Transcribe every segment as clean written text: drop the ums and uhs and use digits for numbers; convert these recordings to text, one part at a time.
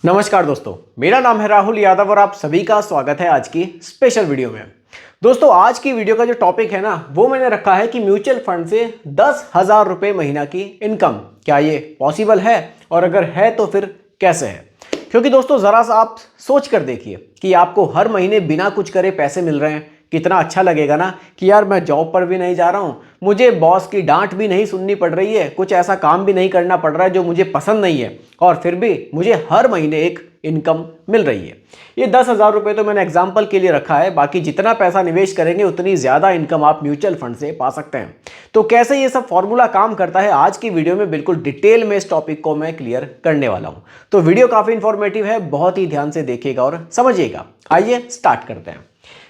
नमस्कार दोस्तों, मेरा नाम है राहुल यादव और आप सभी का स्वागत है आज की स्पेशल वीडियो में। दोस्तों, आज की वीडियो का जो टॉपिक है ना, वो मैंने रखा है कि म्यूचुअल फंड से 10,000 रुपये महीना की इनकम, क्या ये पॉसिबल है और अगर है तो फिर कैसे है। क्योंकि दोस्तों, ज़रा सा आप सोच कर देखिए कि आपको हर महीने बिना कुछ करे पैसे मिल रहे हैं, कितना अच्छा लगेगा ना कि यार मैं जॉब पर भी नहीं जा रहा हूँ, मुझे बॉस की डांट भी नहीं सुननी पड़ रही है, कुछ ऐसा काम भी नहीं करना पड़ रहा है जो मुझे पसंद नहीं है और फिर भी मुझे हर महीने एक इनकम मिल रही है। ये 10,000 रुपये तो मैंने एग्जाम्पल के लिए रखा है, बाकी जितना पैसा निवेश करेंगे उतनी ज़्यादा इनकम आप म्यूचुअल फंड से पा सकते हैं। तो कैसे ये सब फॉर्मूला काम करता है, आज की वीडियो में बिल्कुल डिटेल में इस टॉपिक को मैं क्लियर करने वाला हूँ। तो वीडियो काफ़ी इंफॉर्मेटिव है, बहुत ही ध्यान से देखिएगा और समझिएगा। आइए स्टार्ट करते हैं।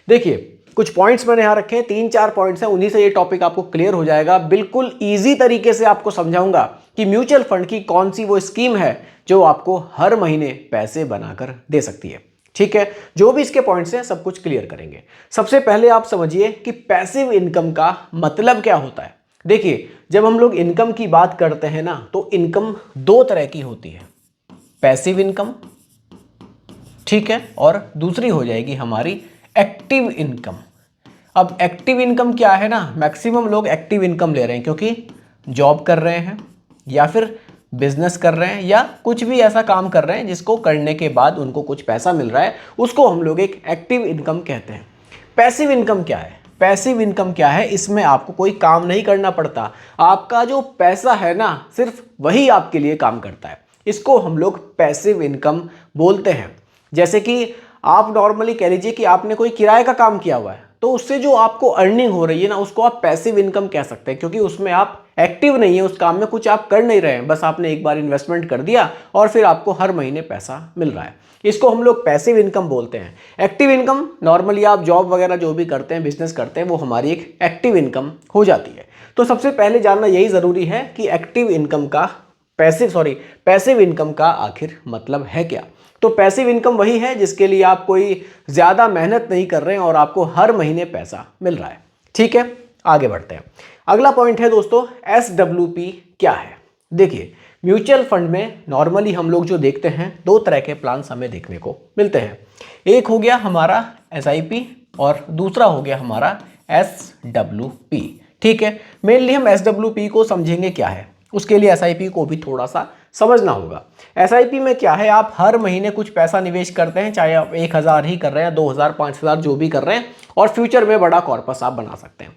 देखिए, कुछ पॉइंट्स मैंने यहाँ रखे हैं, 3-4 पॉइंट्स हैं, उन्हीं से ये टॉपिक आपको क्लियर हो जाएगा। बिल्कुल इजी तरीके से आपको समझाऊंगा कि म्यूचुअल फंड की कौन सी वो स्कीम है जो आपको हर महीने पैसे बनाकर दे सकती है। ठीक है, जो भी इसके पॉइंट्स हैं सब कुछ क्लियर करेंगे। सबसे पहले आप समझिए कि पैसिव इनकम का मतलब क्या होता है। देखिए, जब हम लोग इनकम की बात करते हैं ना, तो इनकम दो तरह की होती है, पैसिव इनकम, ठीक है, और दूसरी हो जाएगी हमारी एक्टिव इनकम। अब एक्टिव इनकम क्या है ना, मैक्सिमम लोग एक्टिव इनकम ले रहे हैं क्योंकि जॉब कर रहे हैं या फिर बिजनेस कर रहे हैं या कुछ भी ऐसा काम कर रहे हैं जिसको करने के बाद उनको कुछ पैसा मिल रहा है, उसको हम लोग एक एक्टिव इनकम कहते हैं। पैसिव इनकम क्या है? पैसिव इनकम क्या है? इसमें आपको कोई काम नहीं करना पड़ता, आपका जो पैसा है ना सिर्फ वही आपके लिए काम करता है। इसको हम लोग पैसिव इनकम बोलते हैं। जैसे कि आप नॉर्मली कह लीजिए कि आपने कोई किराए का काम किया हुआ है, तो उससे जो आपको अर्निंग हो रही है ना, उसको आप पैसिव इनकम कह सकते हैं, क्योंकि उसमें आप एक्टिव नहीं है, उस काम में कुछ आप कर नहीं रहे हैं, बस आपने एक बार इन्वेस्टमेंट कर दिया और फिर आपको हर महीने पैसा मिल रहा है। इसको हम लोग पैसिव इनकम बोलते हैं। एक्टिव इनकम नॉर्मली आप जॉब वगैरह जो भी करते हैं, बिजनेस करते हैं, वो हमारी एक एक्टिव इनकम हो जाती है। तो सबसे पहले जानना यही ज़रूरी है कि एक्टिव इनकम का पैसिव इनकम का आखिर मतलब है क्या। तो पैसिव इनकम वही है जिसके लिए आप कोई ज़्यादा मेहनत नहीं कर रहे हैं और आपको हर महीने पैसा मिल रहा है। ठीक है, आगे बढ़ते हैं। अगला पॉइंट है दोस्तों, SWP क्या है। देखिए, म्यूचुअल फंड में नॉर्मली हम लोग जो देखते हैं, दो तरह के प्लान्स हमें देखने को मिलते हैं। एक हो गया हमारा SIP और दूसरा हो गया हमारा SWP। ठीक है, मेनली हम SWP को समझेंगे क्या है, उसके लिए SIP को भी थोड़ा सा समझना होगा। SIP में क्या है, आप हर महीने कुछ पैसा निवेश करते हैं, चाहे आप 1,000 ही कर रहे हैं, 2,000, 5,000 जो भी कर रहे हैं, और फ्यूचर में बड़ा कॉर्पस आप बना सकते हैं।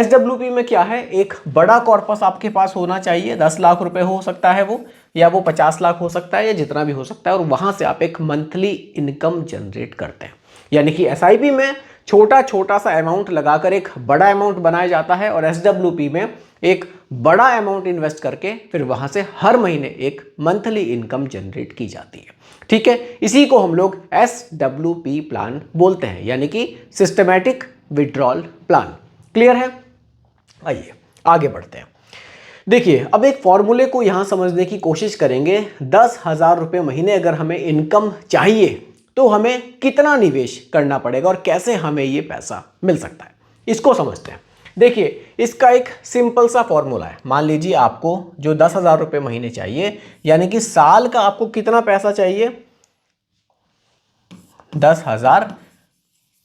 SWP में क्या है, एक बड़ा कॉर्पस आपके पास होना चाहिए, 10 लाख रुपए हो सकता है वो, या वो 50 लाख हो सकता है, या जितना भी हो सकता है, और वहां से आप एक मंथली इनकम जनरेट करते हैं। यानी कि SIP में छोटा छोटा सा अमाउंट लगाकर एक बड़ा अमाउंट बनाया जाता है, और SWP में एक बड़ा अमाउंट इन्वेस्ट करके फिर वहां से हर महीने एक मंथली इनकम जनरेट की जाती है। ठीक है, इसी को हम लोग SWP प्लान बोलते हैं, यानी कि सिस्टमैटिक विड्रॉल प्लान। क्लियर है? आइए आगे बढ़ते हैं। देखिए, अब एक फॉर्मूले को यहां समझने की कोशिश करेंगे। 10,000 रुपये महीने अगर हमें इनकम चाहिए तो हमें कितना निवेश करना पड़ेगा और कैसे हमें ये पैसा मिल सकता है, इसको समझते हैं। देखिए, इसका एक सिंपल सा फॉर्मूला है। मान लीजिए आपको जो 10,000 रुपये महीने चाहिए, यानी कि साल का आपको कितना पैसा चाहिए, 10,000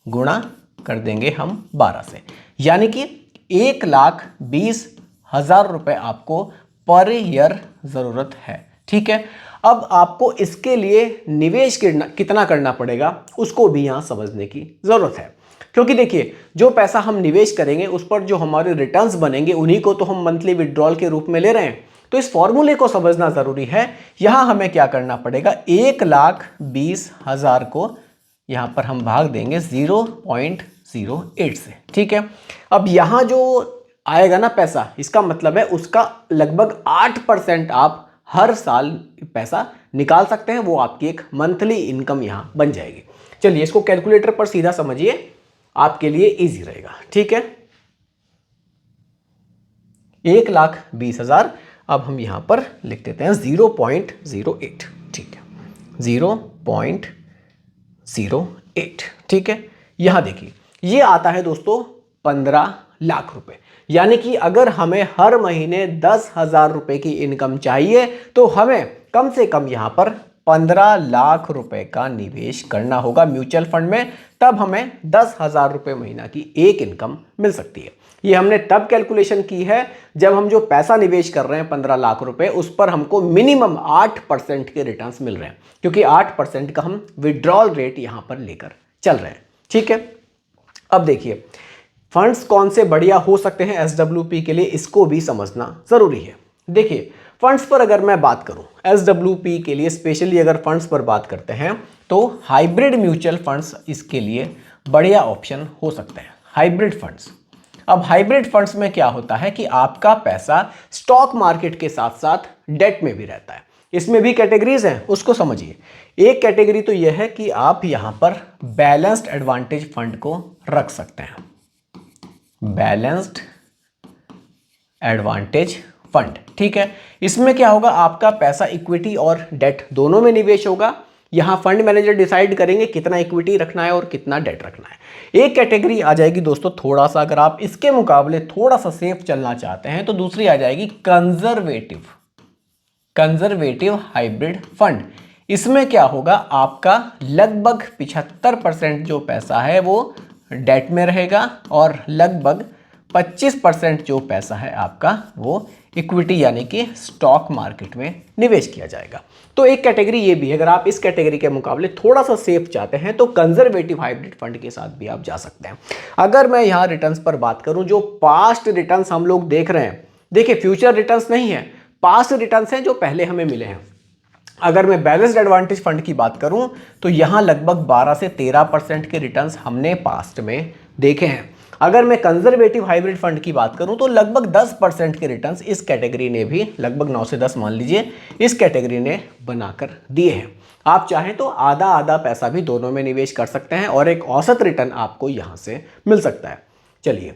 गुणा कर देंगे हम 12 से, यानी कि 1,20,000 रुपये आपको पर ईयर जरूरत है। ठीक है, अब आपको इसके लिए निवेश कितना करना पड़ेगा उसको भी यहां समझने की जरूरत है। क्योंकि देखिए, जो पैसा हम निवेश करेंगे उस पर जो हमारे रिटर्न्स बनेंगे, उन्हीं को तो हम मंथली विड्रॉल के रूप में ले रहे हैं। तो इस फॉर्मूले को समझना जरूरी है। यहां हमें क्या करना पड़ेगा, 1,20,000 को यहां पर हम भाग देंगे 0.08 से। ठीक है, अब यहां जो आएगा ना पैसा, इसका मतलब है उसका लगभग 8% आप हर साल पैसा निकाल सकते हैं, वो आपकी एक मंथली इनकम यहां बन जाएगी। चलिए, इसको कैलकुलेटर पर सीधा समझिए, आपके लिए इजी रहेगा। ठीक है, 1,20,000, अब हम यहां पर लिख देते हैं 0.08। ठीक है, 0.08। ठीक है, यहां देखिए, ये आता है दोस्तों 15 लाख रुपए। यानी कि अगर हमें हर महीने 10,000 रुपए की इनकम चाहिए तो हमें कम से कम यहां पर 15 लाख रुपए का निवेश करना होगा म्यूचुअल फंड में, तब हमें 10,000 रुपए महीना की एक इनकम मिल सकती है। ये हमने तब कैलकुलेशन की है जब हम जो पैसा निवेश कर रहे हैं 15 लाख रुपए, उस पर हमको मिनिमम 8% के रिटर्न्स मिल रहे हैं, क्योंकि 8% का हम विड्रॉल रेट यहां पर लेकर चल रहे हैं। ठीक है, अब देखिए फंड्स कौन से बढ़िया हो सकते हैं एसडब्ल्यूपी के लिए, इसको भी समझना जरूरी है। देखिए फंड्स पर अगर मैं बात करूं एसडब्ल्यूपी के लिए, स्पेशली अगर फंड्स पर बात करते हैं तो हाइब्रिड म्यूचुअल फंड्स इसके लिए बढ़िया ऑप्शन हो सकते हैं। हाइब्रिड फंड्स, अब हाइब्रिड फंड्स में क्या होता है कि आपका पैसा स्टॉक मार्केट के साथ साथ डेट में भी रहता है। इसमें भी कैटेगरीज हैं, उसको समझिए। एक कैटेगरी तो यह है कि आप यहां पर बैलेंस्ड एडवांटेज फंड को रख सकते हैं, बैलेंस्ड एडवांटेज फंड। ठीक है, इसमें क्या होगा, आपका पैसा इक्विटी और डेट दोनों में निवेश होगा। यहां फंड मैनेजर डिसाइड करेंगे कितना इक्विटी रखना है और कितना डेट रखना है। एक कैटेगरी आ जाएगी दोस्तों थोड़ा सा, अगर आप इसके मुकाबले थोड़ा सा सेफ चलना चाहते हैं तो दूसरी आ जाएगी कंजर्वेटिव हाइब्रिड फंड। इसमें क्या होगा, आपका लगभग 75% जो पैसा है वो डेट में रहेगा और लगभग 25% जो पैसा है आपका वो इक्विटी यानी कि स्टॉक मार्केट में निवेश किया जाएगा। तो एक कैटेगरी ये भी है, अगर आप इस कैटेगरी के मुकाबले थोड़ा सा सेफ चाहते हैं तो कंजर्वेटिव हाइब्रिड फंड के साथ भी आप जा सकते हैं। अगर मैं यहां रिटर्न्स पर बात करूं, जो पास्ट रिटर्न्स हम लोग देख रहे हैं, देखिए फ्यूचर रिटर्न्स नहीं है, पास्ट रिटर्न्स हैं जो पहले हमें मिले हैं। अगर मैं बैलेंस्ड एडवांटेज फंड की बात करूं तो यहां लगभग 12 से 13% के रिटर्न्स हमने पास्ट में देखे हैं। अगर मैं कंजर्वेटिव हाइब्रिड फंड की बात करूं तो लगभग 10% के रिटर्न्स इस कैटेगरी ने भी, लगभग 9 से 10 मान लीजिए, इस कैटेगरी ने बनाकर दिए हैं। आप चाहें तो आधा आधा पैसा भी दोनों में निवेश कर सकते हैं और एक औसत रिटर्न आपको यहां से मिल सकता है। चलिए,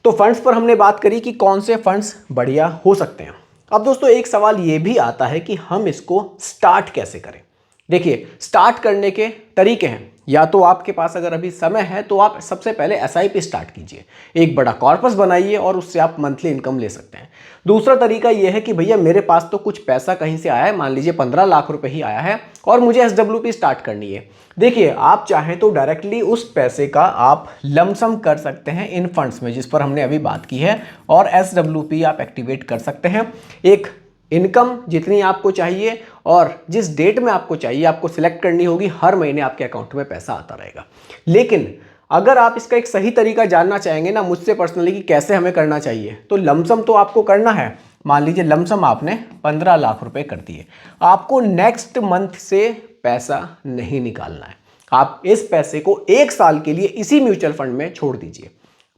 तो फंड्स पर हमने बात करी कि कौन से फंड्स बढ़िया हो सकते हैं। अब दोस्तों एक सवाल ये भी आता है कि हम इसको स्टार्ट कैसे करें। देखिए स्टार्ट करने के तरीके हैं, या तो आपके पास अगर अभी समय है तो आप सबसे पहले एसआईपी स्टार्ट कीजिए, एक बड़ा कॉर्पस बनाइए और उससे आप मंथली इनकम ले सकते हैं। दूसरा तरीका यह है कि भैया मेरे पास तो कुछ पैसा कहीं से आया है, मान लीजिए 15 लाख रुपए ही आया है और मुझे एसडब्ल्यूपी स्टार्ट करनी है। देखिए आप चाहें तो डायरेक्टली उस पैसे का आप लमसम कर सकते हैं इन फंड्स में जिस पर हमने अभी बात की है, और एसडब्ल्यूपी आप एक्टिवेट कर सकते हैं। एक इनकम जितनी आपको चाहिए और जिस डेट में आपको चाहिए आपको सिलेक्ट करनी होगी, हर महीने आपके अकाउंट में पैसा आता रहेगा। लेकिन अगर आप इसका एक सही तरीका जानना चाहेंगे ना मुझसे पर्सनली कि कैसे हमें करना चाहिए, तो लमसम तो आपको करना है। मान लीजिए लमसम आपने 15 लाख रुपए कर दिए, आपको नेक्स्ट मंथ से पैसा नहीं निकालना है। आप इस पैसे को 1 साल के लिए इसी म्यूचुअल फंड में छोड़ दीजिए।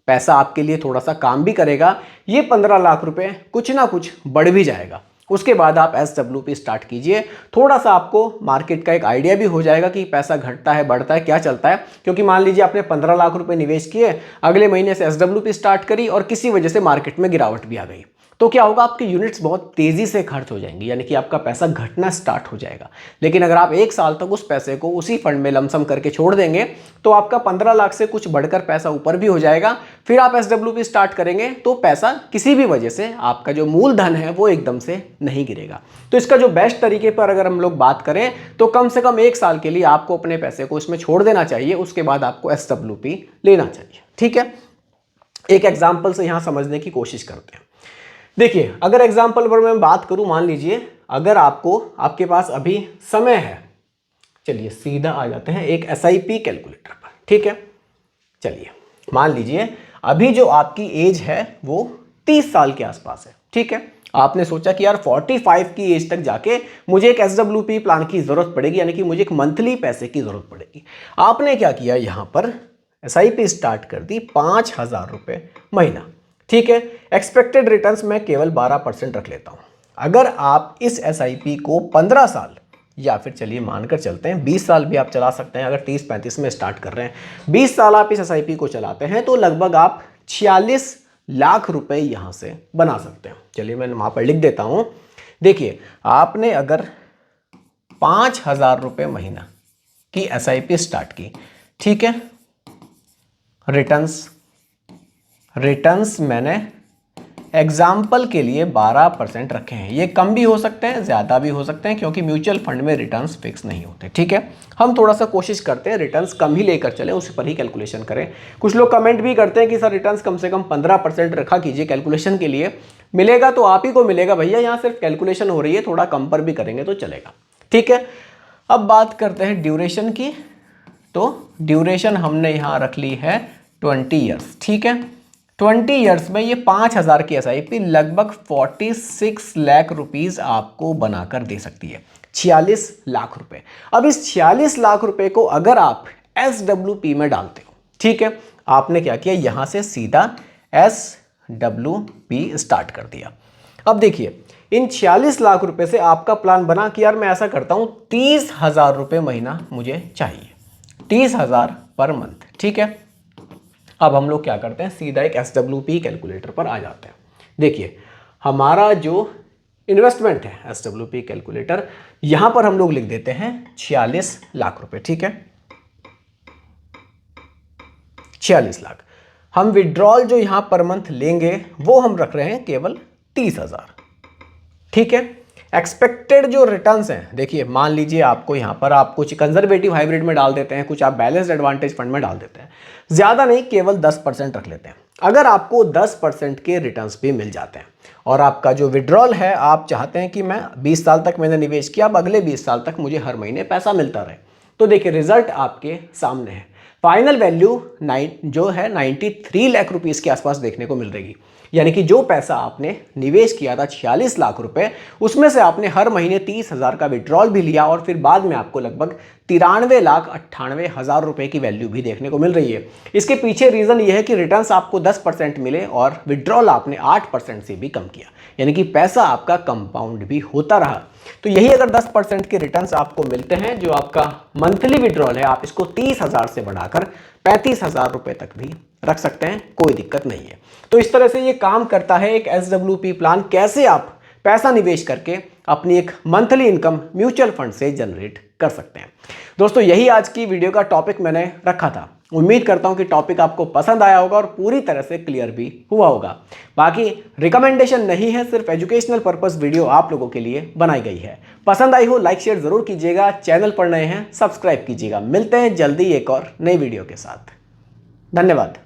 पैसा आपके लिए थोड़ा सा काम भी करेगा, ये 15 लाख रुपए कुछ ना कुछ बढ़ भी जाएगा। उसके बाद आप एसडब्ल्यूपी स्टार्ट कीजिए, थोड़ा सा आपको मार्केट का एक आइडिया भी हो जाएगा कि पैसा घटता है बढ़ता है क्या चलता है। क्योंकि मान लीजिए आपने 15 लाख रुपए निवेश किए, अगले महीने से एसडब्ल्यूपी स्टार्ट करी और किसी वजह से मार्केट में गिरावट भी आ गई, तो क्या होगा, आपकी यूनिट्स बहुत तेजी से खर्च हो जाएंगी, यानी कि आपका पैसा घटना स्टार्ट हो जाएगा। लेकिन अगर आप 1 साल तक उस पैसे को उसी फंड में लमसम करके छोड़ देंगे तो आपका 15 लाख से कुछ बढ़कर पैसा ऊपर भी हो जाएगा। फिर आप एसडब्ल्यूपी स्टार्ट करेंगे तो पैसा किसी भी वजह से आपका जो मूलधन है वो एकदम से नहीं गिरेगा। तो इसका जो बेस्ट तरीके पर अगर हम लोग बात करें तो कम से कम 1 साल के लिए आपको अपने पैसे को इसमें छोड़ देना चाहिए, उसके बाद आपको एसडब्ल्यूपी लेना चाहिए। ठीक है, एक एग्जाम्पल से यहां समझने की कोशिश करते हैं। देखिए अगर एग्जाम्पल पर मैं बात करूं, मान लीजिए अगर आपके पास अभी समय है, चलिए सीधा आ जाते हैं एक एसआईपी कैलकुलेटर पर। ठीक है, चलिए मान लीजिए अभी जो आपकी एज है वो 30 साल के आसपास है। ठीक है, आपने सोचा कि यार 45 की एज तक जाके मुझे एक एसडब्ल्यूपी प्लान की जरूरत पड़ेगी, यानी कि मुझे एक मंथली पैसे की जरूरत पड़ेगी। आपने क्या किया, यहां पर एसआईपी स्टार्ट कर दी 5,000 रुपए महीना। ठीक है, एक्सपेक्टेड रिटर्न्स मैं केवल 12% रख लेता हूं। अगर आप इस एसआईपी को 15 साल या फिर चलिए मानकर चलते हैं 20 साल भी आप चला सकते हैं, अगर 30-35 में स्टार्ट कर रहे हैं, 20 साल आप इस एसआईपी को चलाते हैं तो लगभग आप 46 लाख रुपए यहां से बना सकते हैं। चलिए मैं वहां पर लिख देता हूं। देखिए आपने अगर 5,000 रुपए महीना की एसआईपी स्टार्ट की, ठीक है, रिटर्न्स मैंने एग्जाम्पल के लिए 12% रखे हैं। ये कम भी हो सकते हैं, ज़्यादा भी हो सकते हैं, क्योंकि म्यूचुअल फंड में रिटर्न्स फिक्स नहीं होते। ठीक है, हम थोड़ा सा कोशिश करते हैं रिटर्न्स कम ही लेकर चलें, उस पर ही कैलकुलेशन करें। कुछ लोग कमेंट भी करते हैं कि सर रिटर्न्स कम से कम 15% रखा कीजिए कैलकुलेशन के लिए। मिलेगा तो आप ही को मिलेगा भैया, यहाँ सिर्फ कैलकुलेशन हो रही है, थोड़ा कम पर भी करेंगे तो चलेगा। ठीक है, अब बात करते हैं ड्यूरेशन की। तो ड्यूरेशन हमने यहाँ रख ली है 20 ईयर्स। ठीक है, 20 ईयर्स में ये 5000 की SIP लगभग 46 लाख रुपीस आपको बनाकर दे सकती है। 46 लाख रुपए। अब इस 46 लाख रुपए को अगर आप SWP में डालते हो, ठीक है, आपने क्या किया, यहां से सीधा SWP स्टार्ट कर दिया। अब देखिए, इन 46 लाख रुपए से आपका प्लान बना कि यार मैं ऐसा करता हूं 30,000 रुपए महीना मुझे चाहिए, 30,000 पर मंथ। ठीक है, अब हम लोग क्या करते हैं, सीधा एक SWP कैलकुलेटर पर आ जाते हैं। देखिए, हमारा जो इन्वेस्टमेंट है SWP कैलकुलेटर, यहां पर हम लोग लिख देते हैं 46 लाख रुपए। ठीक है, 46 लाख। हम विड्रॉल जो यहां पर मंथ लेंगे वो हम रख रहे हैं केवल 30,000। ठीक है, एक्सपेक्टेड जो रिटर्न्स हैं, देखिए मान लीजिए आपको यहाँ पर आप कुछ कंजर्वेटिव हाइब्रिड में डाल देते हैं, कुछ आप बैलेंस्ड एडवांटेज फंड में डाल देते हैं, ज़्यादा नहीं, केवल 10% रख लेते हैं। अगर आपको 10% के रिटर्न्स भी मिल जाते हैं और आपका जो विड्रॉल है, आप चाहते हैं कि मैं 20 साल तक मैंने निवेश किया, अब अगले 20 साल तक मुझे हर महीने पैसा मिलता रहे, तो देखिए रिजल्ट आपके सामने है। फाइनल वैल्यू जो है 93 लाख रुपीस के आसपास देखने को मिल रही। यानी कि जो पैसा आपने निवेश किया था 46 लाख रुपए, उसमें से आपने हर महीने 30,000 का विड्रॉल भी लिया और फिर बाद में आपको लगभग 93,98,000 रुपए की वैल्यू भी देखने को मिल रही है। इसके पीछे रीजन यह है कि रिटर्न्स आपको 10% मिले और विड्रॉल आपने 8% से भी कम किया, यानी कि पैसा आपका कंपाउंड भी होता रहा। तो यही अगर 10% के रिटर्न्स आपको मिलते हैं, जो आपका मंथली विड्रॉल है, आप इसको 30,000 से बढ़ाकर 35,000 रुपए तक भी रख सकते हैं, कोई दिक्कत नहीं है। तो इस तरह से ये काम करता है एक SWP प्लान, कैसे आप पैसा निवेश करके अपनी एक मंथली इनकम म्यूचुअल फंड से जनरेट कर सकते हैं। दोस्तों, यही आज की वीडियो का टॉपिक मैंने रखा था। उम्मीद करता हूं कि टॉपिक आपको पसंद आया होगा और पूरी तरह से क्लियर भी हुआ होगा। बाकी रिकमेंडेशन नहीं है, सिर्फ एजुकेशनल पर्पस वीडियो आप लोगों के लिए बनाई गई है। पसंद आई हो लाइक शेयर जरूर कीजिएगा, चैनल पर नए हैं सब्सक्राइब कीजिएगा। मिलते हैं जल्दी एक और नई वीडियो के साथ। धन्यवाद।